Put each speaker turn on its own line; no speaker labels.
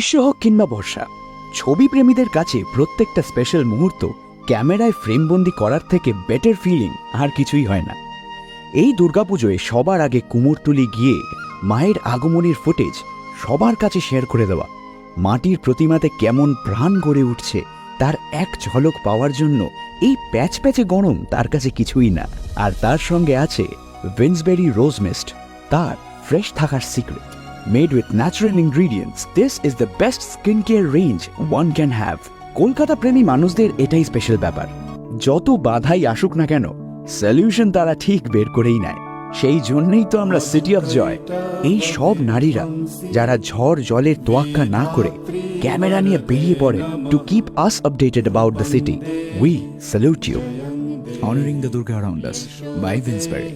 গ্রীষ্ম হোক কিংবা বর্ষা, ছবি প্রেমীদের কাছে প্রত্যেকটা স্পেশাল মুহূর্ত ক্যামেরায় ফ্রেমবন্দি করার থেকে বেটার ফিলিং আর কিছুই হয় না। এই দুর্গাপুজোয় সবার আগে কুমোরটুলি গিয়ে মায়ের আগমনের ফুটেজ সবার কাছে শেয়ার করে দেওয়া, মাটির প্রতিমাতে কেমন প্রাণ গড়ে উঠছে তার এক ঝলক পাওয়ার জন্য এই প্যাচ প্যাচে গরম তার কাছে কিছুই না। আর তার সঙ্গে আছে উইন্সবেরি রোজ মিস্ট, তার ফ্রেশ থাকার secret. Made with natural ingredients, this is the best skincare range one can have. Kolkata প্রেমী মানুষদের এটাই স্পেশাল ব্যাপার, যত বাধাই আসুক না কেন সলিউশন তারা ঠিক বের করেই নেয়। সেই জন্যই তো আমরা সিটি অফ জয়, এই সব নারীরা যারা ঝড় জলের তোয়াক্কা না করে ক্যামেরা নিয়ে বেরিয়ে পড়েন to keep us updated about the city. We salute you. Honoring the Durga around us by Winsberry.